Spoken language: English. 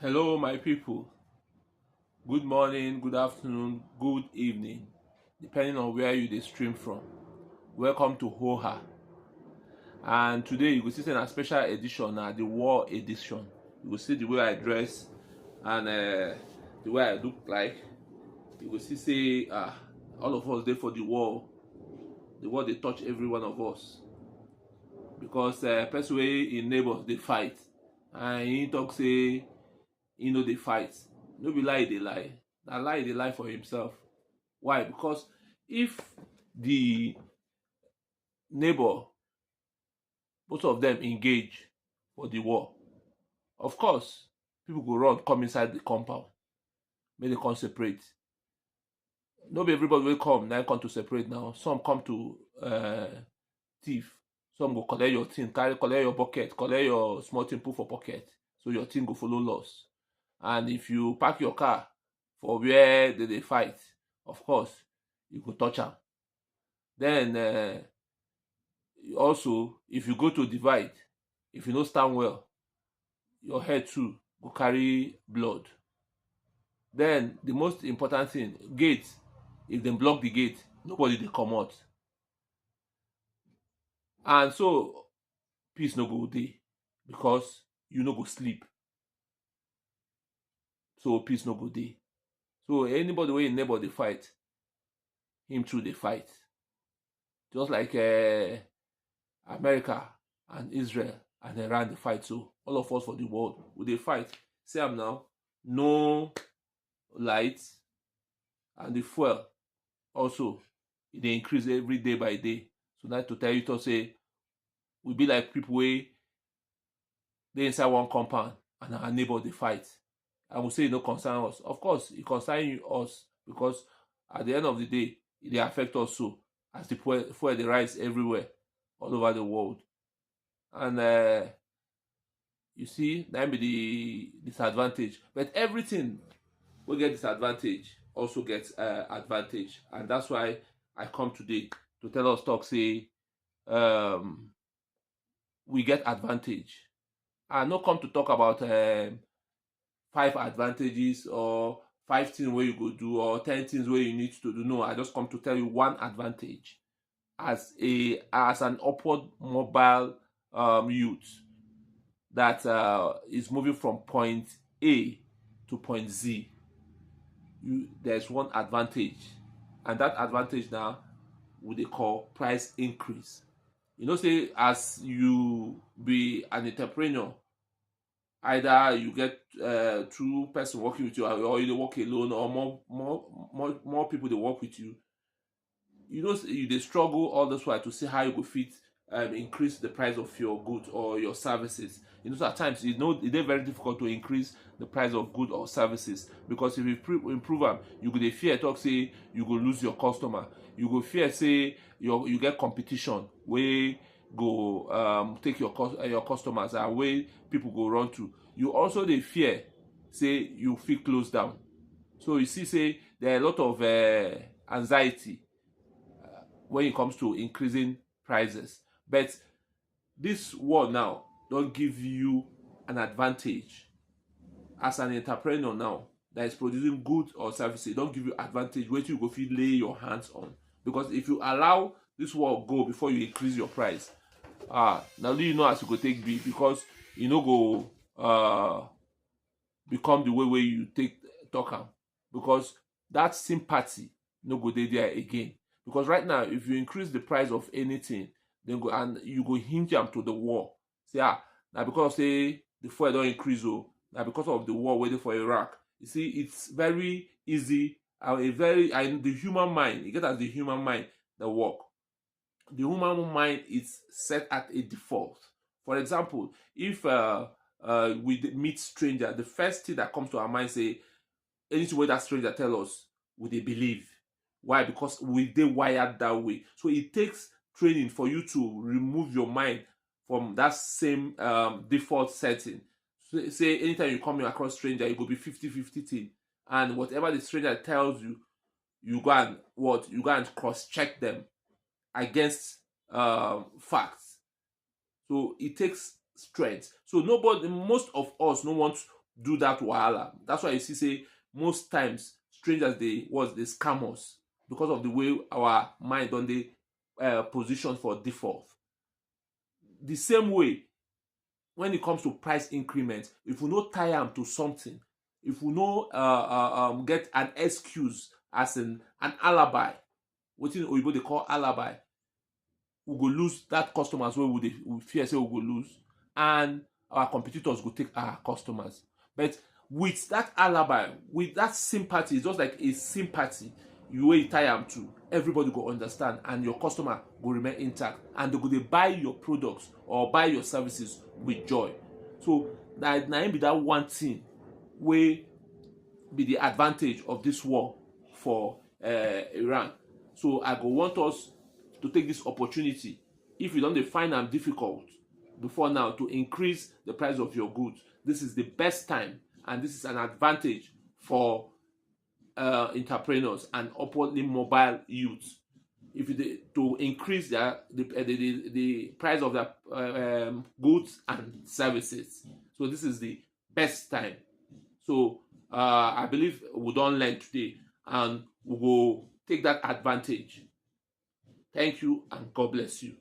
Hello, my people. Good morning, good afternoon, good evening, depending on where you dey stream from. Welcome to Hoha. And today you go see a special edition, the war edition. You go see the way I dress and the way I look like. You go see say all of us dey for the war. The war dey touch every one of us because person wey im neighbors dey fight and he talk say he no dey fight. No be lie e dey lie. Na lie e dey lie for himself. Why? Because if the neighbor, both of them engage for the war, of course, people go run come inside the compound, make dem come separate. No be everybody wey come na come to separate now. Some come to thief. Some go collect your thing, collect your bucket, collect your small thing, put for pocket, so your thing go follow loss. And if you park your car for where they dey fight, of course, you go touch am. Then also, if you go to divide, if you no stand well, your head too go carry blood. Then the most important thing, gate, if dem block the gate, nobody dey comot. And so peace no go dey because you no go sleep. So peace no go dey. So anybody wey im neighbor dey fight, him too dey fight. Just like America and Israel and Iran dey fight, so all of us for the world we dey fight. See am now, no light, and the fuel also e dey increase every day by day. So na to tell you to say we be like people wey dey inside one compound and our neighbor dey fight, and we say e no concern us. Of course e concern us because at the end of the day e dey affect us so, as the fuel dey rise everywhere all over the world. And you see, na be the disadvantage. But everything wey get disadvantage also get advantage, and that's why I come today to tell us talk say we get advantage. I no come to talk about 5 advantages or 5 things wey you go do or 10 things wey you need to do. No, I just come to tell you one advantage as an upward mobile youth that is moving from point A to point Z. There's one advantage, and that advantage now we dey call price increase. You know, say as you be an entrepreneur, either you get two person working with you, or you dey work alone, or more people dey work with you. You know, you dey struggle all this while to see how you go fit increase the price of your goods or your services. You know, so at times it dey very difficult to increase the price of goods or services, because if you improve am, you go dey fear talk say you go lose your customer. You go fear say you get competition wey go take your customers, and wey people go run to. You also dey fear say you fit close down. So you see say there are a lot of anxiety when it comes to increasing prices. But this war now don give you an advantage as an entrepreneur now that is producing goods or services. Don give you advantage wetin you go fit lay your hands on, because if you allow this war go before you increase your price, na only you know as you go take be, because e no go become the way wey you take talk am, because that sympathy no go dey there again. Because right now, if you increase the price of anything, then go and you go hinge am to the war. Say na because say the fuel don increase, na because of the war wey dey for Iraq. You see, it's very easy and the human mind, e get as the human mind dey work. The human mind is set at a default. For example, if we meet stranger, the first thing that comes to our mind say anything wey that stranger tell us, we dey believe. Why? Because we dey wired that way. So it takes training for you to remove your mind from that same default setting. So, say anytime you come across stranger, you go be 50-50 thing, and whatever the stranger tells you, you go and cross check them against facts. So it takes strength. So most of us no want do that wahala. That's why you see say most times strangers they scam us because of the way our mind don dey position for default. The same way when it comes to price increment, if we no tie am to something, if we no get an excuse, as in an alibi, wetin oyibo dey call alibi, we go lose that customers wey we fear say we go lose, and our competitors go take our customers. But with that alibi, with that sympathy, it's just like a sympathy you wey you tie am to, everybody go understand and your customer go remain intact, and they go dey buy your products or buy your services with joy. So na im be that one thing wey be the advantage of this war for Iran. So I go want us to take this opportunity, if you don dey find am difficult before now, to increase the price of your goods. This is the best time, and this is an advantage for entrepreneurs and upwardly mobile youths. If you to increase the price of their goods and services. So this is the best time. So I believe we don learn today, and we go take that advantage. Thank you, and God bless you.